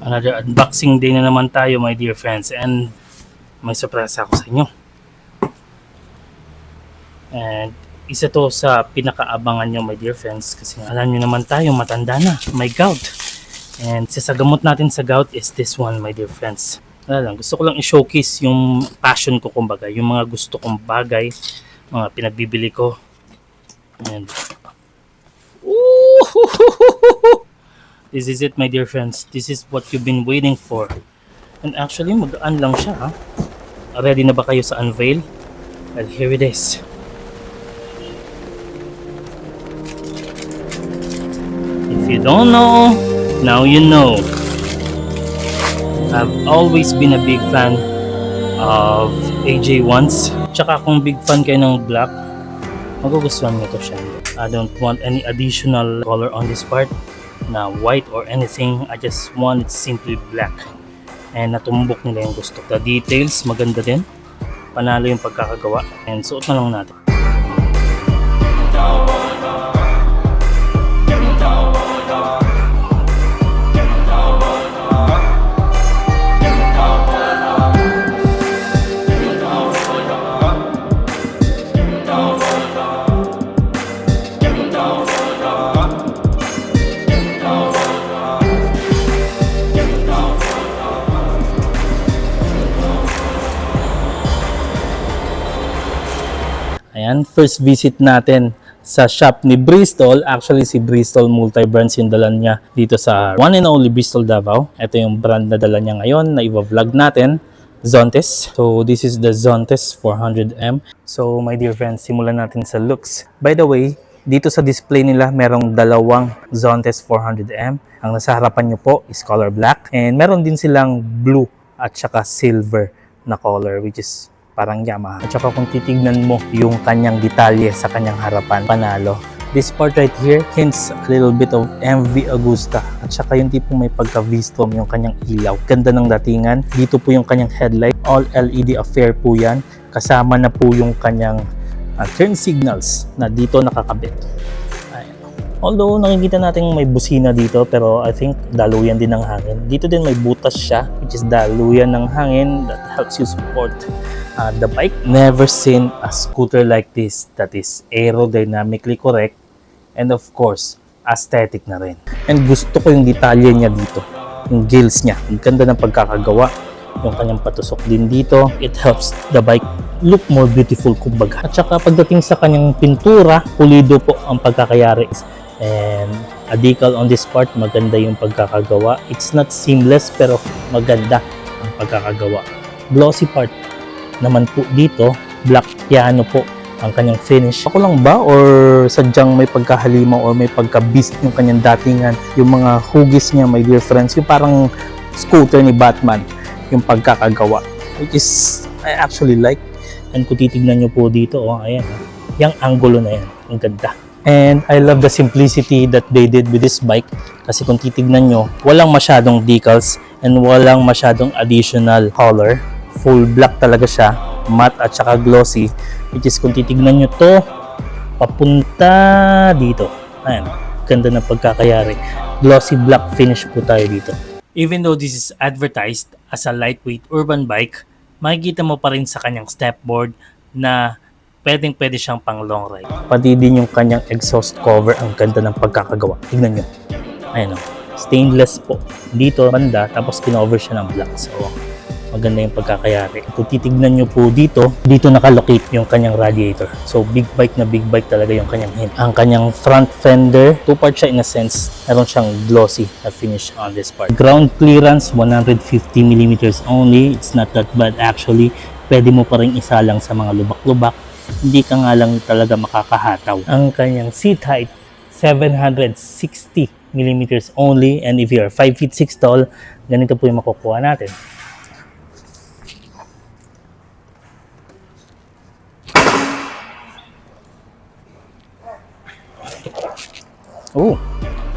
Another unboxing day na naman tayo, my dear friends, and may surprise ako sa inyo. And isa to sa pinakaabangan nyo, my dear friends, kasi alam nyo naman tayo, matanda na, may gout. And sa gamot natin sa gout is this one, my dear friends. Gusto ko lang i-showcase yung passion ko, kumbaga, yung mga gusto kong bagay, mga pinagbibili ko. And this is it, my dear friends. This is what you've been waiting for. And actually, magaan lang siya, ha? Ready na ba kayo sa unveil? Well, here it is. If you don't know, now you know. I've always been a big fan of AJ1s. Tsaka kung big fan kayo ng black, magugustuhan nyo to siya. I don't want any additional color on this part na white or anything. I just want it simply black. And natumbok nila yung gusto. The details, maganda din. Panalo yung pagkakagawa. And suot na lang natin. Ayan, first visit natin sa shop ni Bristol. Actually, si Bristol Multi-Brands yung dala niya dito sa one and only Bristol Davao. Ito yung brand na dala niya ngayon na i-vlog natin, Zontes. So, this is the Zontes 400M. So, my dear friends, simulan natin sa looks. By the way, dito sa display nila, merong dalawang Zontes 400M. Ang nasa harapan nyo po is color black. And meron din silang blue at saka silver na color, which is parang Yamaha. At saka kung titignan mo yung kanyang detalye sa kanyang harapan, panalo. This part right here hints a little bit of MV Agusta. At saka yung tipong may pagka-V-Strom yung kanyang ilaw. Ganda ng datingan. Dito po yung kanyang headlight. All LED affair po yan. Kasama na po yung kanyang turn signals na dito nakakabit. Although nakikita natin may busina dito, pero I think daluyan din ng hangin. Dito din may butas siya, which is daluyan ng hangin that helps you support the bike. Never seen a scooter like this that is aerodynamically correct and of course, aesthetic na rin. And gusto ko yung detalye niya dito, yung gills niya. Ang ganda ng pagkakagawa. Yung kanyang patusok din dito, it helps the bike look more beautiful, kumbaga. At saka pagdating sa kanyang pintura, pulido po ang pagkakayari. And a decal on this part, maganda yung pagkakagawa. It's not seamless pero maganda ang pagkakagawa. Glossy part naman po dito, black piano po ang kanyang finish. Ako lang ba or sadyang may pagkahalimaw or may pagka-beast yung kanyang datingan? Yung mga hugis niya, my dear friends, yung parang scooter ni Batman, yung pagkakagawa, which is I actually like. And kung titignan nyo po dito, ayan, yung angulo na yan, ang ganda. And I love the simplicity that they did with this bike. Kasi kung titignan nyo, walang masyadong decals and walang masyadong additional color. Full black talaga siya, matte at saka glossy. Which is kung titignan nyo to, papunta dito. Ayan, ganda ng pagkakayari. Glossy black finish po tayo dito. Even though this is advertised as a lightweight urban bike, makikita mo pa rin sa kanyang stepboard na pwede siyang pang long ride. Pati din yung kanyang exhaust cover, ang ganda ng pagkakagawa. Tingnan nyo. Ayan o. Stainless po. Dito, banda, tapos kinover siya ng black. So, maganda yung pagkakayari. Kung titignan nyo po dito nakalocate yung kanyang radiator. So, big bike na big bike talaga yung kanyang hint. Ang kanyang front fender, two-part siya in a sense. Meron siyang glossy na finish on this part. Ground clearance, 150mm only. It's not that bad actually. Pwede mo pa rin isalang sa mga lubak-lubak. Hindi ka nga lang talaga makakahataw. Ang kanyang seat height, 760mm only. And if you're 5 feet 6 tall, ganito po yung makukuha natin. Oh,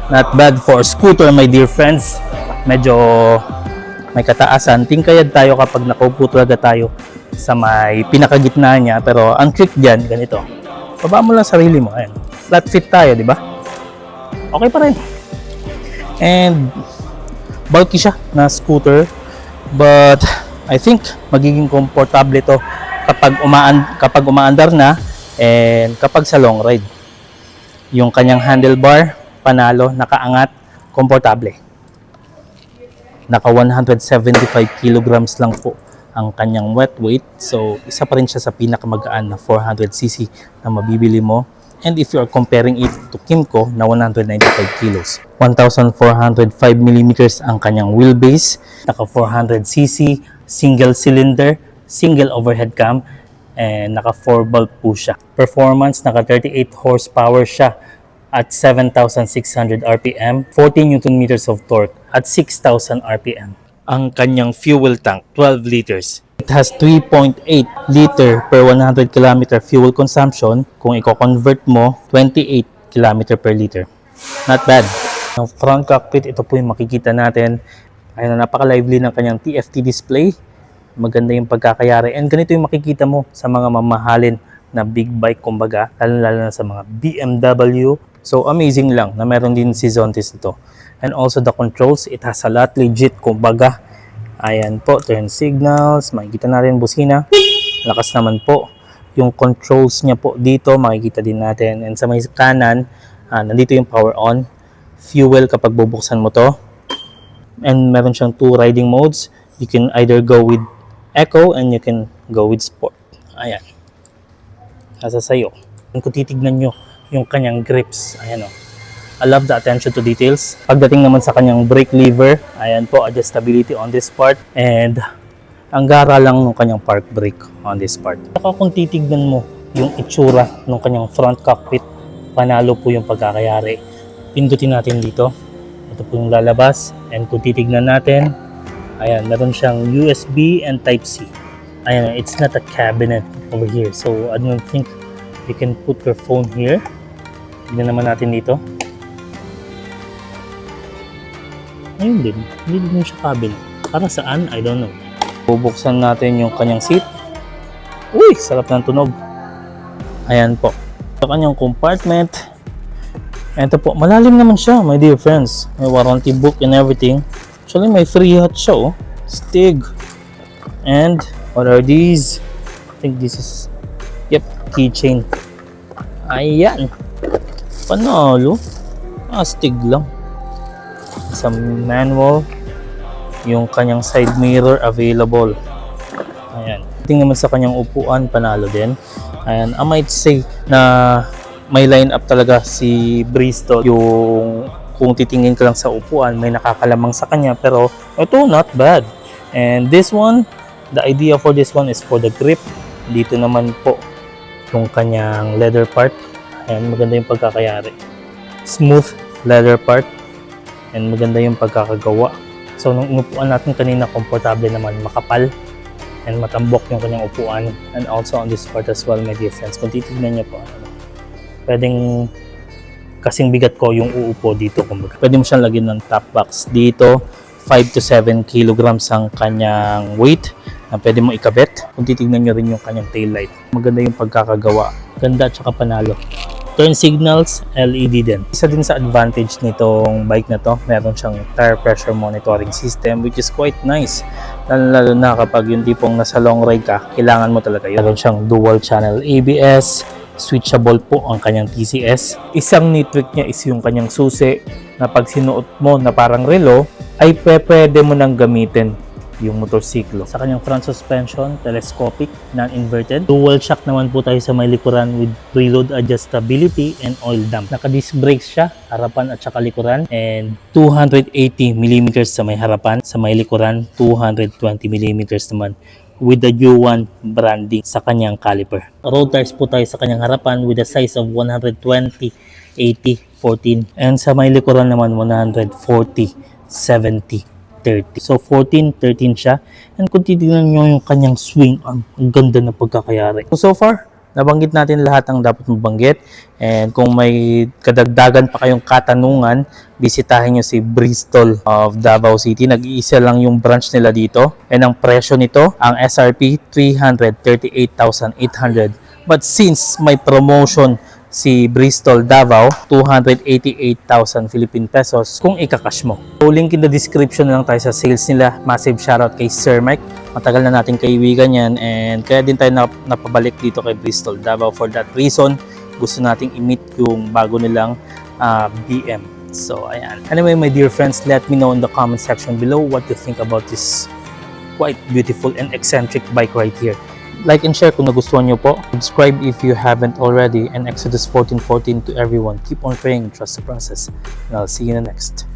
not bad for a scooter, my dear friends. Medyo may kataasan. Tingkayad tayo kapag nakaupo talaga tayo sa may pinakagitna niya, pero ang trick dyan, ganito. Baba mo lang sarili mo, ayan. Flat fit tayo, di ba? Okay pa rin. And bulky siya na scooter, but I think magiging komportable to kapag umaandar na and kapag sa long ride. Yung kanyang handlebar, panalo, nakaangat, komportable. Naka 175 kilograms lang po ang kanyang wet weight. So, isa pa rin siya sa pinakamagaan na 400cc na mabibili mo. And if you are comparing it to Kymco na 195 kilos. 1,405mm ang kanyang wheelbase. Naka 400cc, single cylinder, single overhead cam, and naka 4 valve po siya. Performance, naka 38 horsepower siya at 7,600 RPM, 40 Newton meters of torque at 6,000 RPM. Ang kanyang fuel tank, 12 liters. It has 3.8 liter per 100 km fuel consumption. Kung i-convert mo, 28 km per liter. Not bad. Ang front cockpit, ito po yung makikita natin. Ayun, napaka-lively ng kanyang TFT display. Maganda yung pagkakayari. And ganito yung makikita mo sa mga mamahalin na big bike, kumbaga, lalo na sa mga BMW. So, amazing lang na meron din si Zontes ito. And also the controls, it has a lot legit, kumbaga. Ayan po, turn signals, makikita natin busina. Lakas naman po. Yung controls niya po dito, makikita din natin. And sa may kanan, nandito yung power on. Fuel kapag bubuksan mo to. And meron siyang 2 riding modes. You can either go with Eco and you can go with Sport. Ayan. Nasa sayo. Kung titignan nyo yung kanyang grips, ayan o. I love the attention to details. Pagdating naman sa kanyang brake lever, ayan po, adjustability on this part. And ang gara lang ng kanyang park brake on this part. Saka kung titignan mo yung itsura ng kanyang front cockpit, panalo po yung pagkakayari. Pindutin natin dito. Ito po yung lalabas. And kung titignan natin, ayan, meron siyang USB and Type-C. Ayan, it's not a cabinet over here. So, I don't think you can put your phone here. Tignan naman natin dito. Ayun din. Hindi din siya cabinet. Para saan? I don't know. Bubuksan natin yung kanyang seat. Uy! Sarap ng tunog. Ayan po. Sa kanyang compartment. Ito po. Malalim naman siya, my dear friends. May warranty book and everything. Actually, may free hat siya, oh. Stig. And, what are these? I think this is, yep, keychain. Ayan. Panalo. Stig lang. Sa manual. Yung kanyang side mirror available. Ayan. Tingnan naman sa kanyang upuan, panalo din. Ayan. I might say na may line up talaga si Bristol. Yung kung titingin ka lang sa upuan, may nakakalamang sa kanya. Pero ito, not bad. And this one, the idea for this one is for the grip. Dito naman po yung kanyang leather part. Ayan, maganda yung pagkakayari. Smooth leather part. And maganda yung pagkakagawa. So, nung inupuan natin kanina, komportable naman, makapal. And matambok yung kanyang upuan. And also on this part as well, my dear friends. Kung titignan niyo po, pwedeng kasing bigat ko yung uupo dito. Kumbaga. Pwede mo siyang lagyan ng top box dito. 5 to 7 kilograms ang kanyang weight na pwede mo ikabit. Kung titignan nyo rin yung kanyang taillight. Maganda yung pagkakagawa. Ganda at saka panalo. Turn signals, LED din. Isa din sa advantage nitong bike na to, meron siyang tire pressure monitoring system which is quite nice. Lalo na kapag yung tipong nasa long ride ka, kailangan mo talaga yun. Meron siyang dual channel ABS, switchable po ang kanyang TCS. Isang neat trick niya is yung kanyang susi na pag sinuot mo na parang relo, ay pwede mo nang gamitin yung motorsiklo. Sa kanyang front suspension, telescopic, non-inverted. Dual shock naman po tayo sa may likuran with preload adjustability and oil dump. Naka-disc brakes siya, harapan at saka likuran. And 280mm sa may harapan, sa may likuran, 220mm naman with the U1 branding sa kanyang caliper. Road tires po tayo sa kanyang harapan with a size of 120, 80, 14. And sa may likuran naman, 140, 70, 30. So 14, 13 siya. And kung titignan nyo yung kanyang swing arm, ang ganda ng pagkakayari. So far, nabanggit natin lahat ng dapat mabanggit. And kung may kadagdagan pa kayong katanungan, bisitahin nyo si Bristol of Davao City. Nag-iisa lang yung branch nila dito. And ang presyo nito, ang SRP, 338,800. But since may promotion si Bristol Davao, 288,000 Philippine pesos kung ikakash mo. So, link in the description na lang tayo sa sales nila. Massive shoutout kay Sir Mike. Matagal na nating kaibigan yan and kaya din tayo napabalik dito kay Bristol Davao. For that reason, gusto nating i-meet yung bago nilang BM. So, ayan. Anyway, my dear friends, let me know in the comment section below what you think about this quite beautiful and eccentric bike right here. Like and share kung nagustuhan nyo po. Subscribe if you haven't already. And Exodus 14:14 to everyone. Keep on praying, trust the process. And I'll see you in the next.